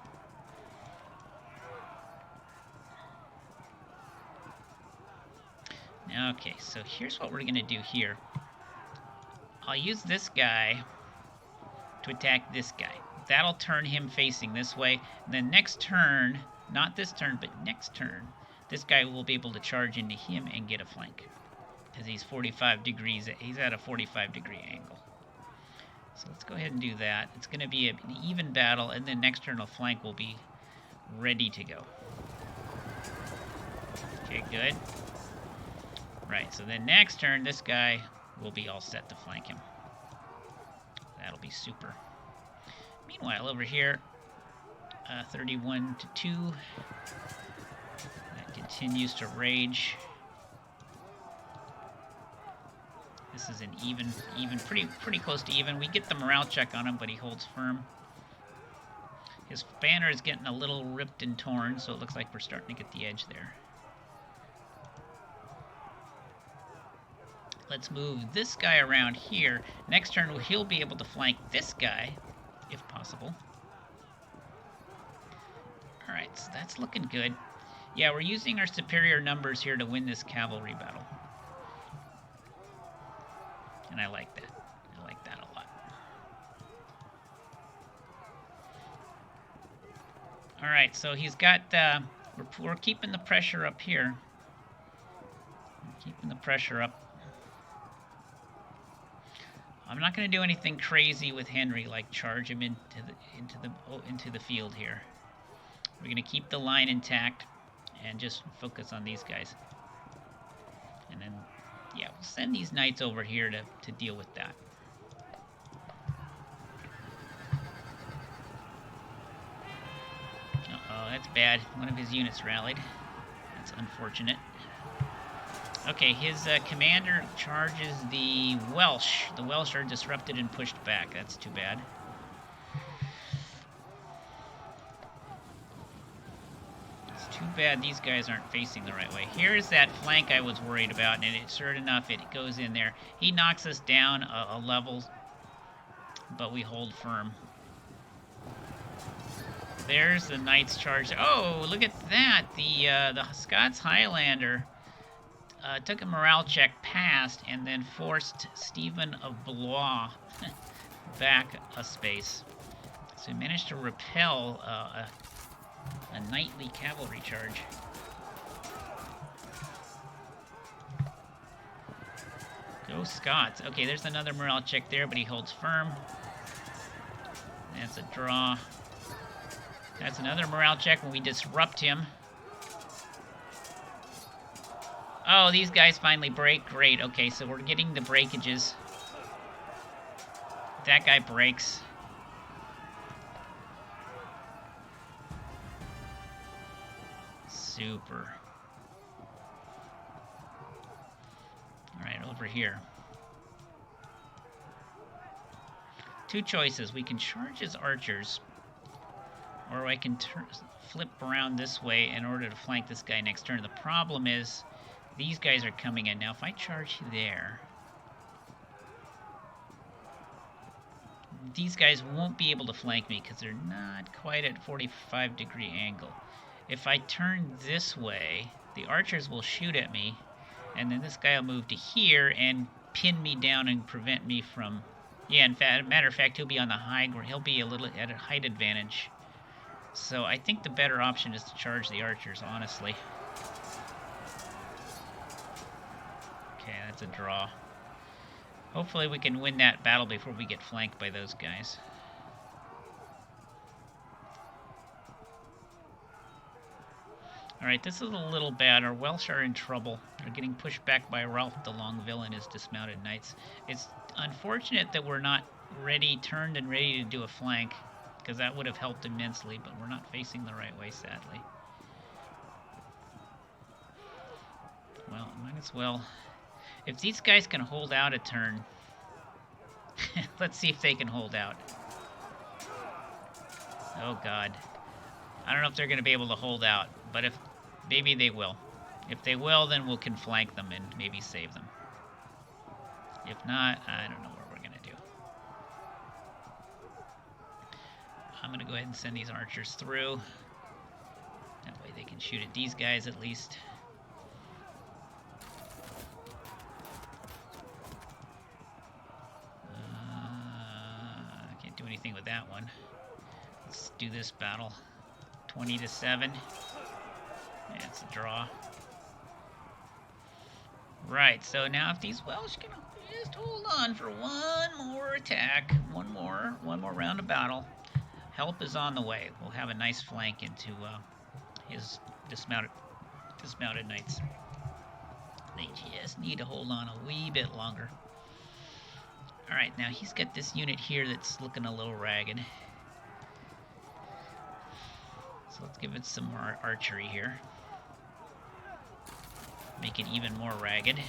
Okay, so here's what we're going to do here. I'll use this guy to attack this guy. That'll turn him facing this way. And then next turn, not this turn, but next turn, this guy will be able to charge into him and get a flank. As he's 45 degrees, he's at a 45-degree angle. So let's go ahead and do that. It's going to be an even battle, and then next turn a flank will be ready to go. Okay, good. Right, so then next turn, this guy will be all set to flank him. That'll be super. Meanwhile, over here, 31 to 2. That continues to rage. This is an even, pretty close to even. We get the morale check on him, but he holds firm. His banner is getting a little ripped and torn, so it looks like we're starting to get the edge there. Let's move this guy around here. Next turn, he'll be able to flank this guy, if possible. Alright, so that's looking good. Yeah, we're using our superior numbers here to win this cavalry battle. And I like that. I like that a lot. Alright, so he's got... we're keeping the pressure up here. We're keeping the pressure up. I'm not going to do anything crazy with Henry, like charge him into the field here. We're going to keep the line intact and just focus on these guys. And then, yeah, we'll send these knights over here to deal with that. Uh-oh, that's bad. One of his units rallied. That's unfortunate. Okay, his commander charges the Welsh. The Welsh are disrupted and pushed back. That's too bad. It's too bad these guys aren't facing the right way. Here's that flank I was worried about, and sure enough, it goes in there. He knocks us down a level, but we hold firm. There's the Knights charge. Oh, look at that! The Scots Highlander took a morale check past and then forced Stephen of Blois back a space. So he managed to repel A knightly cavalry charge. Go Scots. Okay, there's another morale check there, but he holds firm. That's a draw. That's another morale check when we disrupt him. Oh, these guys finally break. Great. Okay, so we're getting the breakages. That guy breaks. Super. Alright, over here. Two choices. We can charge his archers, or I can flip around this way in order to flank this guy next turn. The problem is, these guys are coming in. Now, if I charge there, these guys won't be able to flank me because they're not quite at 45-degree angle. If I turn this way, the archers will shoot at me, and then this guy will move to here and pin me down and prevent me from... Yeah, in fact, matter of fact, he'll be on the high ground. He'll be a little at a height advantage. So I think the better option is to charge the archers, honestly. Okay, that's a draw. Hopefully we can win that battle before we get flanked by those guys. Alright, this is a little bad. Our Welsh are in trouble. They're getting pushed back by Ralph de Longueville and his dismounted knights. It's unfortunate that we're not turned and ready to do a flank, because that would have helped immensely, but we're not facing the right way, sadly. Well, might as well. If these guys can hold out a turn, let's see if they can hold out. Oh, God. I don't know if they're going to be able to hold out, but if maybe they will. If they will, then we can flank them and maybe save them. If not, I don't know what we're going to do. I'm going to go ahead and send these archers through. That way they can shoot at these guys at least. Can't do anything with that one. Let's do this battle. 20-7. Yeah, it's a draw. Right, so now if these Welsh can just hold on for one more attack, one more round of battle, help is on the way. We'll have a nice flank into his dismounted knights. They just need to hold on a wee bit longer. Alright, now he's got this unit here that's looking a little ragged. So let's give it some more archery here. Make it even more ragged.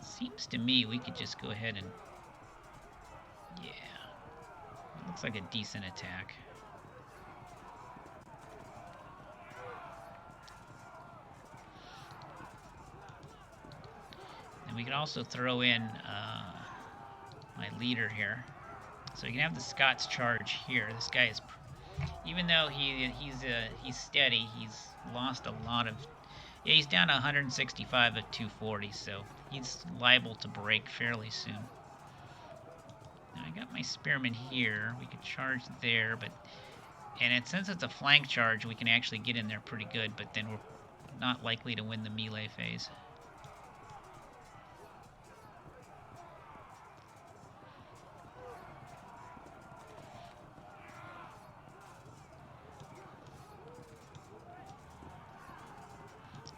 Seems to me we could just go ahead and... Yeah. It looks like a decent attack. And we could also throw in my leader here. So you can have the Scots charge here. This guy is... Even though he's steady, he's lost a lot of... Yeah, he's down to 165 of 240, so he's liable to break fairly soon. Now I got my spearmen here. We could charge there, but... And since it's a flank charge, we can actually get in there pretty good, but then we're not likely to win the melee phase.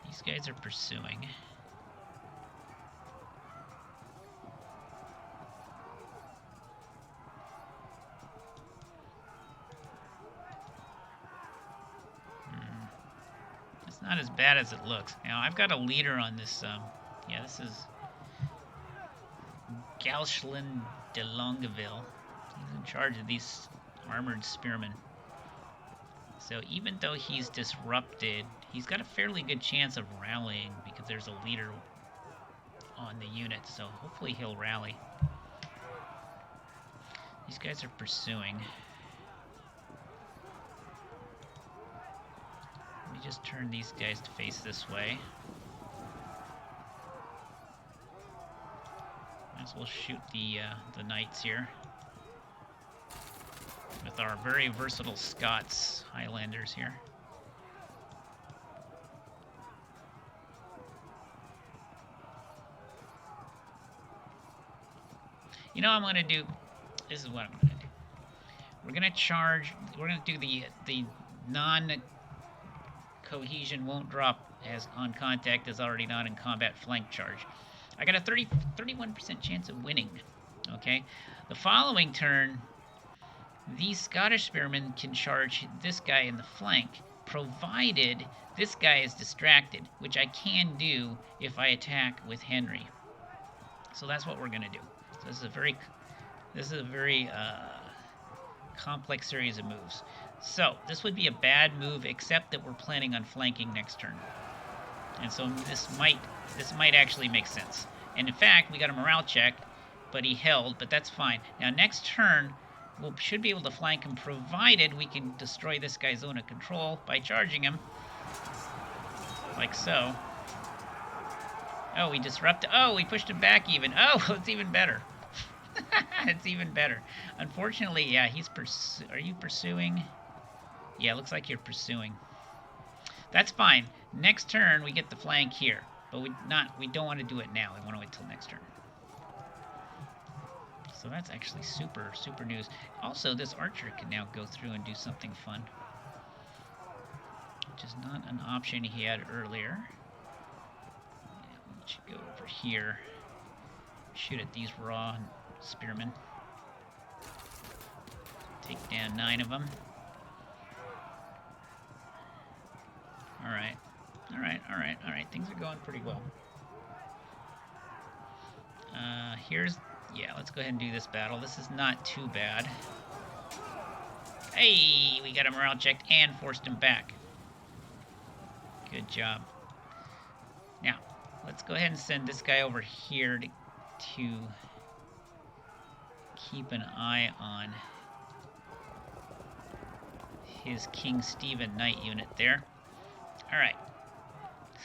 These guys are pursuing. It's not as bad as it looks. Now, I've got a leader on this, yeah, this is Galchelin de Longueville. He's in charge of these armored spearmen. So even though he's disrupted, he's got a fairly good chance of rallying because there's a leader on the unit, so hopefully he'll rally. These guys are pursuing. Let me just turn these guys to face this way. Might as well shoot the knights here. with our very versatile Scots Highlanders here. You know what I'm going to do? This is what I'm going to do. We're going to charge, we're going to do the non-cohesion won't drop as on contact as already not in combat flank charge. I got a 31% chance of winning. Okay? The following turn, these Scottish spearmen can charge this guy in the flank, provided this guy is distracted, which I can do if I attack with Henry. So that's what we're going to do. So this is a very complex series of moves. So this would be a bad move, except that we're planning on flanking next turn, and so this might actually make sense. And in fact, we got a morale check, but he held, but that's fine. Now next turn, we should be able to flank him, provided we can destroy this guy's zone of control by charging him, like so. Oh, we disrupted. Oh, we pushed him back even. Oh, it's even better. It's even better. Unfortunately, yeah, he's are you pursuing? Yeah, looks like you're pursuing. That's fine. Next turn, we get the flank here. But we don't want to do it now. We want to wait till next turn. So that's actually super, super news. Also, this archer can now go through and do something fun, which is not an option he had earlier. Yeah, we should go over here. Shoot at these raw spearmen. Take down 9 of them. Alright. Alright. Things are going pretty well. Yeah, let's go ahead and do this battle. This is not too bad. Hey, we got a morale check and forced him back. Good job. Now, let's go ahead and send this guy over here to keep an eye on his King Stephen Knight unit there. All right.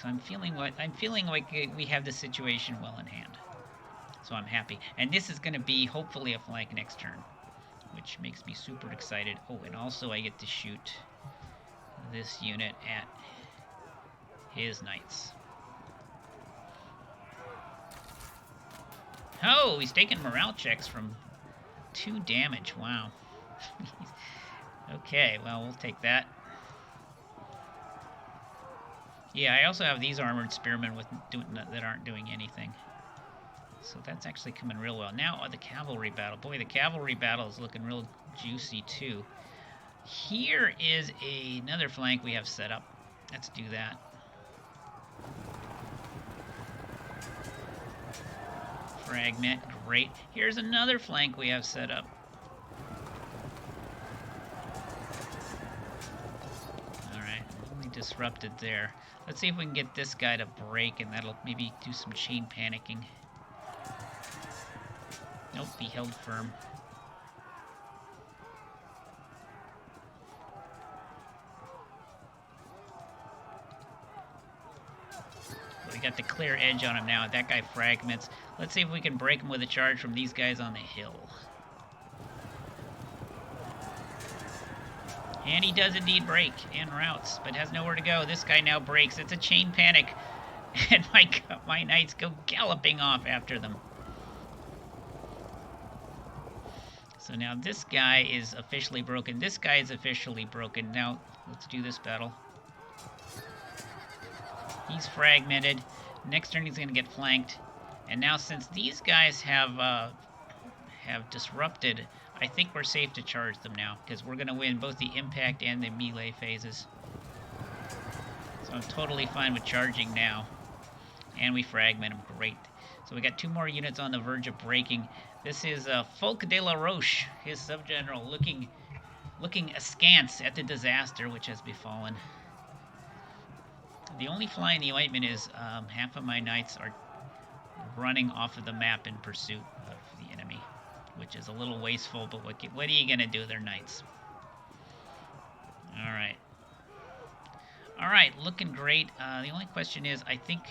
So I'm feeling like we have the situation well in hand. So I'm happy. And this is going to be hopefully a flank next turn, which makes me super excited. Oh, and also I get to shoot this unit at his knights. Oh, he's taking morale checks from 2 damage. Wow. Okay, well, we'll take that. Yeah, I also have these armored spearmen that aren't doing anything. So that's actually coming real well. Now, the cavalry battle. Boy, the cavalry battle is looking real juicy, too. Here is another flank we have set up. Let's do that. Fragment, great. Here's another flank we have set up. Alright, only disrupted there. Let's see if we can get this guy to break, and that'll maybe do some chain panicking. Nope, he held firm. We got the clear edge on him now. That guy fragments. Let's see if we can break him with a charge from these guys on the hill. And he does indeed break and routes, but has nowhere to go. This guy now breaks. It's a chain panic. And my knights go galloping off after them. So now this guy is officially broken. This guy is officially broken. Now, let's do this battle. He's fragmented. Next turn he's going to get flanked. And now since these guys have disrupted, I think we're safe to charge them now, because we're going to win both the impact and the melee phases. So I'm totally fine with charging now. And we fragment them. Great. So we got 2 more units on the verge of breaking. This is Fulk de la Roche, his subgeneral, looking askance at the disaster which has befallen. The only fly in the ointment is half of my knights are running off of the map in pursuit of the enemy, which is a little wasteful, but what are you going to do? They're knights. Alright. Alright, looking great. The only question is, I think,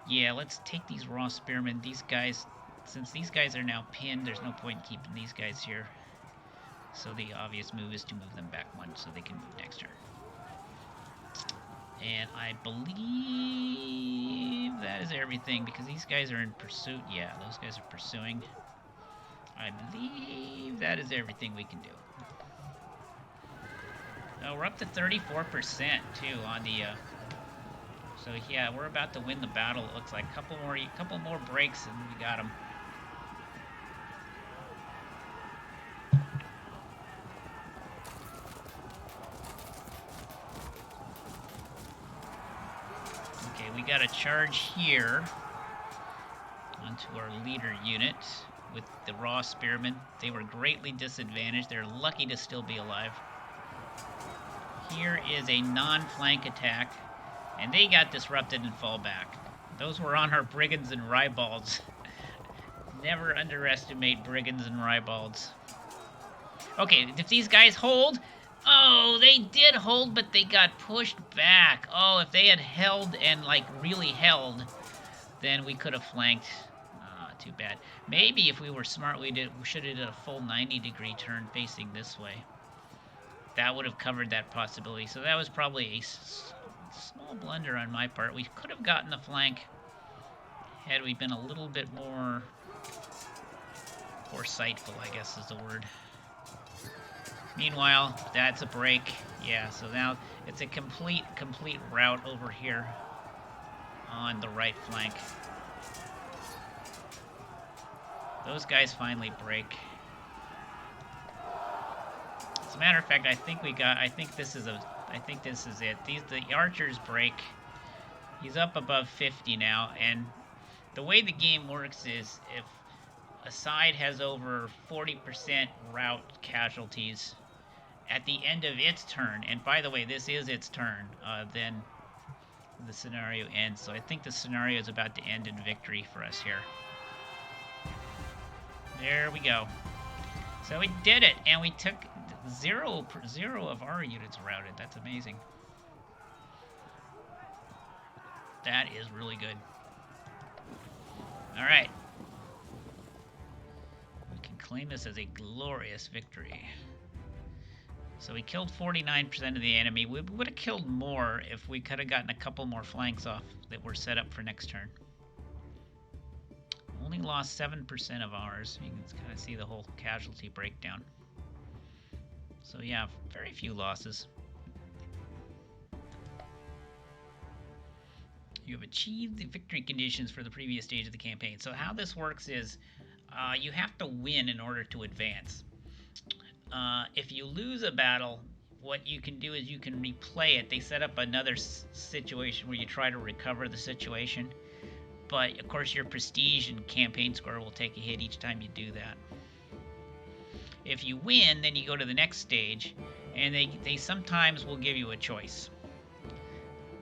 yeah, let's take these raw spearmen. These guys, since these guys are now pinned, there's no point in keeping these guys here. So the obvious move is to move them back one so they can move next turn. And I believe that is everything, because these guys are in pursuit. Yeah, those guys are pursuing. I believe that is everything we can do. Oh, we're up to 34% too on the. So yeah, we're about to win the battle. It looks like a couple more breaks and we got them. Okay, we got a charge here onto our leader unit with the raw spearmen. They were greatly disadvantaged. They're lucky to still be alive. Here is a non-flank attack, and they got disrupted and fall back. Those were on our brigands and ribalds. Never underestimate brigands and ribalds. Okay, if these guys hold... Oh, they did hold, but they got pushed back. Oh, if they had held and, like, really held, then we could have flanked. Too bad. Maybe if we were smart, we should have did a full 90-degree turn facing this way. That would have covered that possibility. So that was probably a small blunder on my part. We could have gotten the flank had we been a little bit more foresightful, I guess is the word. Meanwhile, that's a break. Yeah, so now it's a complete rout over here on the right flank. Those guys finally break. As a matter of fact, I think this is it. The archers break. He's up above 50 now, and the way the game works is if a side has over 40% rout casualties at the end of its turn, and by the way, this is its turn, then the scenario ends. So I think the scenario is about to end in victory for us here. There we go. So we did it, and we took zero of our units routed. That's amazing. That is really good. All right. We can claim this as a glorious victory. So we killed 49% of the enemy. We would have killed more if we could have gotten a couple more flanks off that were set up for next turn. Only lost 7% of ours. You can kind of see the whole casualty breakdown. So yeah, very few losses. You have achieved the victory conditions for the previous stage of the campaign. So how this works is you have to win in order to advance. If you lose a battle, what you can do is you can replay it. They set up another situation where you try to recover the situation. But, of course, your prestige and campaign score will take a hit each time you do that. If you win, then you go to the next stage, and they sometimes will give you a choice.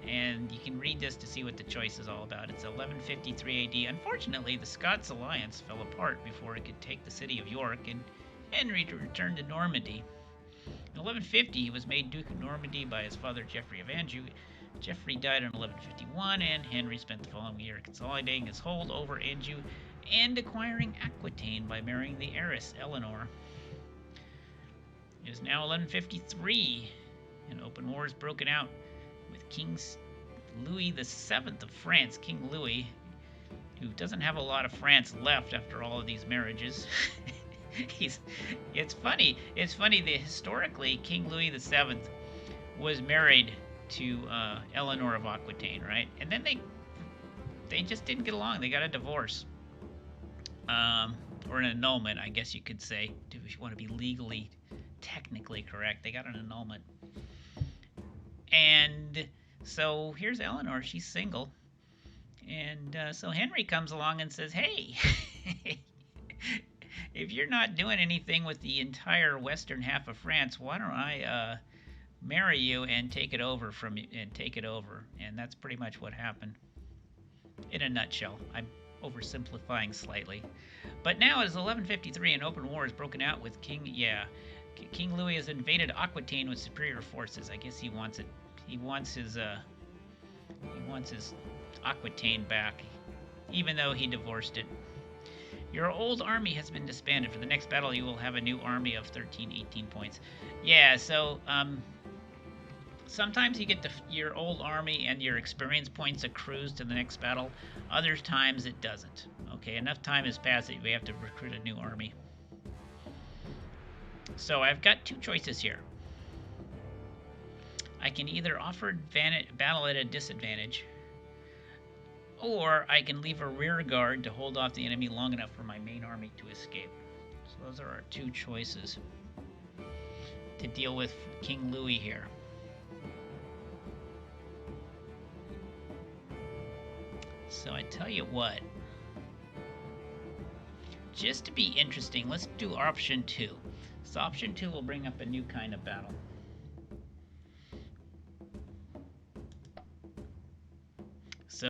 And you can read this to see what the choice is all about. It's 1153 AD. Unfortunately, the Scots alliance fell apart before it could take the city of York, and Henry returned to Normandy. In 1150, he was made Duke of Normandy by his father Geoffrey of Anjou. Geoffrey died in 1151, and Henry spent the following year consolidating his hold over Anjou and acquiring Aquitaine by marrying the heiress Eleanor. It is now 1153, and open war is broken out with King Louis VII of France. King Louis, who doesn't have a lot of France left after all of these marriages. It's funny that historically King Louis VII was married to Eleanor of Aquitaine, right? And then they just didn't get along. They got a divorce, or an annulment, I guess you could say, if you want to be legally, technically correct. They got an annulment, and so here's Eleanor. She's single, and so Henry comes along and says, "Hey." If you're not doing anything with the entire western half of France, why don't I marry you and take it over from you, and that's pretty much what happened in a nutshell. I'm oversimplifying slightly, but now it is 1153 and open war is broken out with King Louis has invaded Aquitaine with superior forces. I guess he wants it. He wants his Aquitaine back, even though he divorced it. Your old army has been disbanded. For the next battle, you will have a new army of 13, 18 points. Yeah, so sometimes you get your old army and your experience points accrues to the next battle. Other times it doesn't. Okay, enough time has passed that we have to recruit a new army. So I've got two choices here. I can either offer battle at a disadvantage, or I can leave a rear guard to hold off the enemy long enough for my main army to escape. So those are our two choices to deal with King Louis here. So I tell you what, just to be interesting, let's do option 2. So option 2 will bring up a new kind of battle.